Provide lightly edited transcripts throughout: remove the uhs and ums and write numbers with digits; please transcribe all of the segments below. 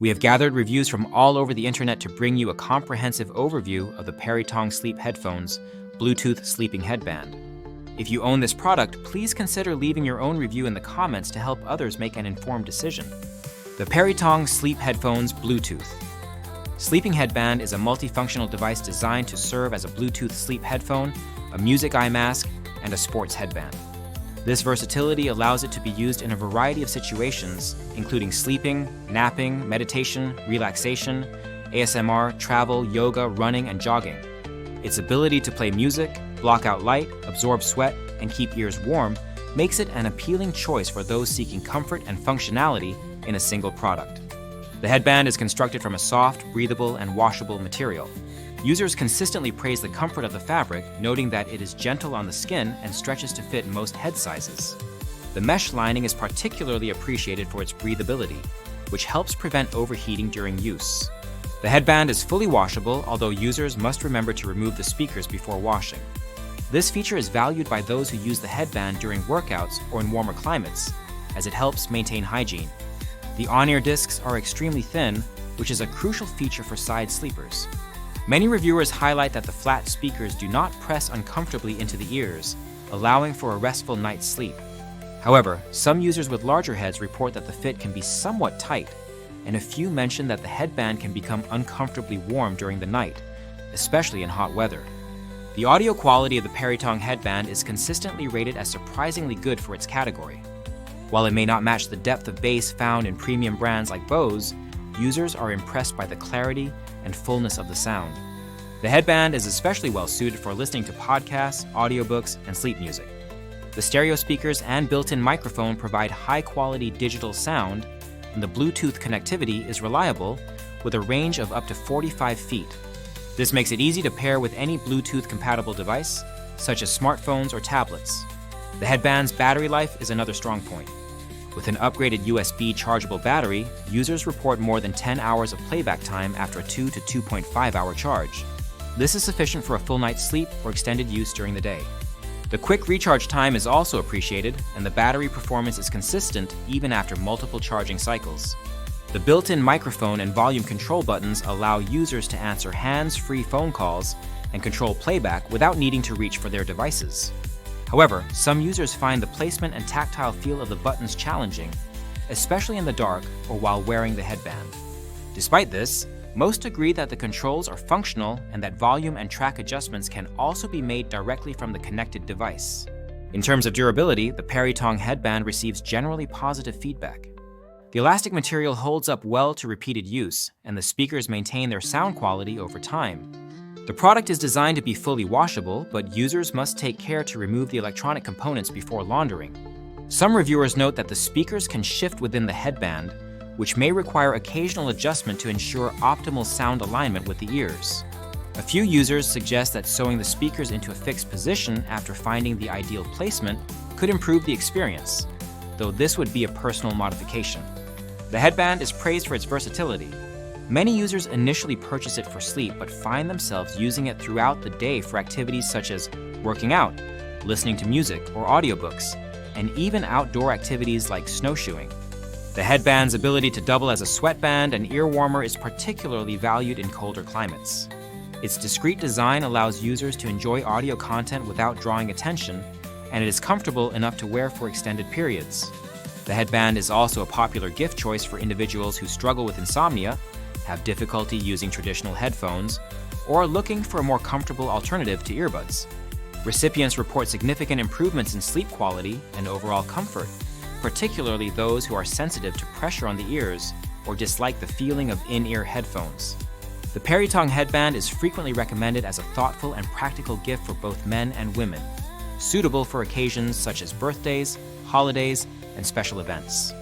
We have gathered reviews from all over the internet to bring you a comprehensive overview of the Perytong Sleep Headphones Bluetooth Sleeping Headband. If you own this product, please consider leaving your own review in the comments to help others make an informed decision. The Perytong Sleep Headphones Bluetooth. Sleeping Headband is a multifunctional device designed to serve as a Bluetooth sleep headphone, a music eye mask, and a sports headband. This versatility allows it to be used in a variety of situations, including sleeping, napping, meditation, relaxation, ASMR, travel, yoga, running, and jogging. Its ability to play music, block out light, absorb sweat, and keep ears warm makes it an appealing choice for those seeking comfort and functionality in a single product. The headband is constructed from a soft, breathable, and washable material. Users consistently praise the comfort of the fabric, noting that it is gentle on the skin and stretches to fit most head sizes. The mesh lining is particularly appreciated for its breathability, which helps prevent overheating during use. The headband is fully washable, although users must remember to remove the speakers before washing. This feature is valued by those who use the headband during workouts or in warmer climates, as it helps maintain hygiene. The on-ear discs are extremely thin, which is a crucial feature for side sleepers. Many reviewers highlight that the flat speakers do not press uncomfortably into the ears, allowing for a restful night's sleep. However, some users with larger heads report that the fit can be somewhat tight, and a few mention that the headband can become uncomfortably warm during the night, especially in hot weather. The audio quality of the Perytong headband is consistently rated as surprisingly good for its category. While it may not match the depth of bass found in premium brands like Bose, users are impressed by the clarity and fullness of the sound. The headband is especially well suited for listening to podcasts, audiobooks, and sleep music. The stereo speakers and built-in microphone provide high-quality digital sound, and the Bluetooth connectivity is reliable with a range of up to 45 feet. This makes it easy to pair with any Bluetooth-compatible device, such as smartphones or tablets. The headband's battery life is another strong point. With an upgraded USB chargeable battery, users report more than 10 hours of playback time after a 2 to 2.5 hour charge. This is sufficient for a full night's sleep or extended use during the day. The quick recharge time is also appreciated, and the battery performance is consistent even after multiple charging cycles. The built-in microphone and volume control buttons allow users to answer hands-free phone calls and control playback without needing to reach for their devices. However, some users find the placement and tactile feel of the buttons challenging, especially in the dark or while wearing the headband. Despite this, most agree that the controls are functional and that volume and track adjustments can also be made directly from the connected device. In terms of durability, the Perytong headband receives generally positive feedback. The elastic material holds up well to repeated use, and the speakers maintain their sound quality over time. The product is designed to be fully washable, but users must take care to remove the electronic components before laundering. Some reviewers note that the speakers can shift within the headband, which may require occasional adjustment to ensure optimal sound alignment with the ears. A few users suggest that sewing the speakers into a fixed position after finding the ideal placement could improve the experience, though this would be a personal modification. The headband is praised for its versatility. Many users initially purchase it for sleep but find themselves using it throughout the day for activities such as working out, listening to music or audiobooks, and even outdoor activities like snowshoeing. The headband's ability to double as a sweatband and ear warmer is particularly valued in colder climates. Its discreet design allows users to enjoy audio content without drawing attention, and it is comfortable enough to wear for extended periods. The headband is also a popular gift choice for individuals who struggle with insomnia, have difficulty using traditional headphones, or are looking for a more comfortable alternative to earbuds. Recipients report significant improvements in sleep quality and overall comfort, particularly those who are sensitive to pressure on the ears or dislike the feeling of in-ear headphones. The Perytong headband is frequently recommended as a thoughtful and practical gift for both men and women, suitable for occasions such as birthdays, holidays, and special events.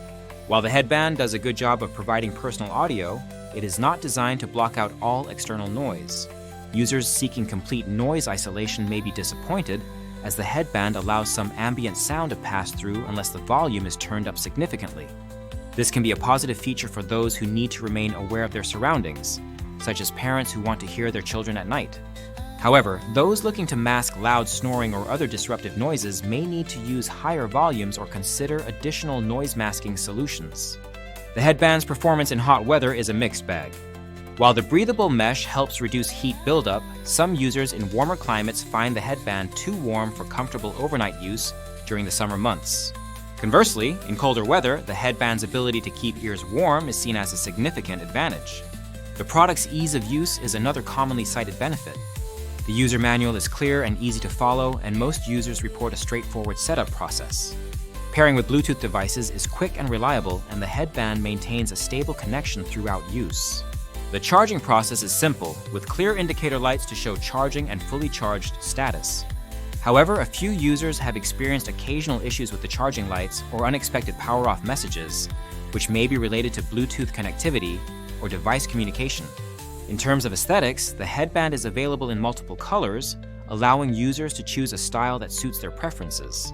While the headband does a good job of providing personal audio, it is not designed to block out all external noise. Users seeking complete noise isolation may be disappointed, as the headband allows some ambient sound to pass through unless the volume is turned up significantly. This can be a positive feature for those who need to remain aware of their surroundings, such as parents who want to hear their children at night. However, those looking to mask loud snoring or other disruptive noises may need to use higher volumes or consider additional noise masking solutions. The headband's performance in hot weather is a mixed bag. While the breathable mesh helps reduce heat buildup, some users in warmer climates find the headband too warm for comfortable overnight use during the summer months. Conversely, in colder weather, the headband's ability to keep ears warm is seen as a significant advantage. The product's ease of use is another commonly cited benefit. The user manual is clear and easy to follow, and most users report a straightforward setup process. Pairing with Bluetooth devices is quick and reliable, and the headband maintains a stable connection throughout use. The charging process is simple, with clear indicator lights to show charging and fully charged status. However, a few users have experienced occasional issues with the charging lights or unexpected power-off messages, which may be related to Bluetooth connectivity or device communication. In terms of aesthetics, the headband is available in multiple colors, allowing users to choose a style that suits their preferences.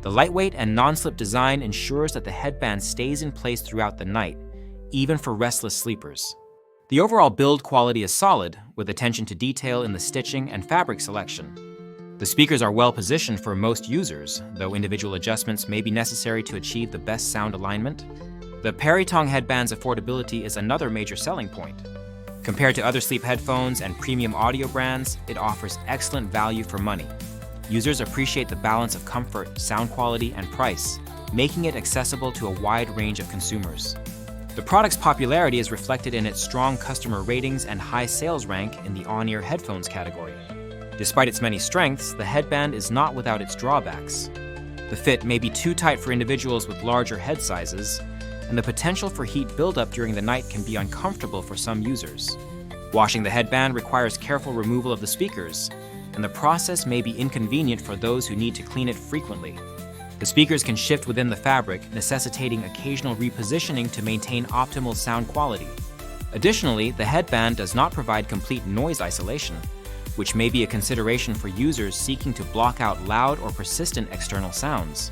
The lightweight and non-slip design ensures that the headband stays in place throughout the night, even for restless sleepers. The overall build quality is solid, with attention to detail in the stitching and fabric selection. The speakers are well positioned for most users, though individual adjustments may be necessary to achieve the best sound alignment. The Perytong headband's affordability is another major selling point. Compared to other sleep headphones and premium audio brands, it offers excellent value for money. Users appreciate the balance of comfort, sound quality, and price, making it accessible to a wide range of consumers. The product's popularity is reflected in its strong customer ratings and high sales rank in the on-ear headphones category. Despite its many strengths, the headband is not without its drawbacks. The fit may be too tight for individuals with larger head sizes, and the potential for heat buildup during the night can be uncomfortable for some users. Washing the headband requires careful removal of the speakers, and the process may be inconvenient for those who need to clean it frequently. The speakers can shift within the fabric, necessitating occasional repositioning to maintain optimal sound quality. Additionally, the headband does not provide complete noise isolation, which may be a consideration for users seeking to block out loud or persistent external sounds.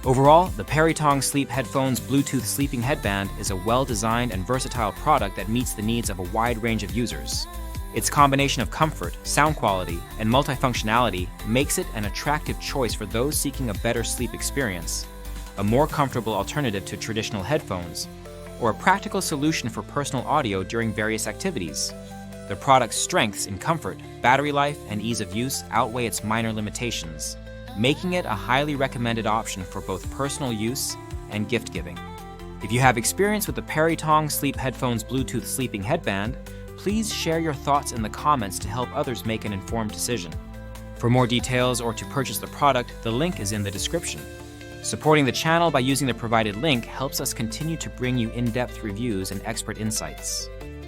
Overall, the Perytong Sleep Headphones Bluetooth Sleeping Headband is a well-designed and versatile product that meets the needs of a wide range of users. Its combination of comfort, sound quality, and multifunctionality makes it an attractive choice for those seeking a better sleep experience, a more comfortable alternative to traditional headphones, or a practical solution for personal audio during various activities. The product's strengths in comfort, battery life, and ease of use outweigh its minor limitations, making it a highly recommended option for both personal use and gift-giving. If you have experience with the Perytong Sleep Headphones Bluetooth Sleeping Headband, please share your thoughts in the comments to help others make an informed decision. For more details or to purchase the product, the link is in the description. Supporting the channel by using the provided link helps us continue to bring you in-depth reviews and expert insights.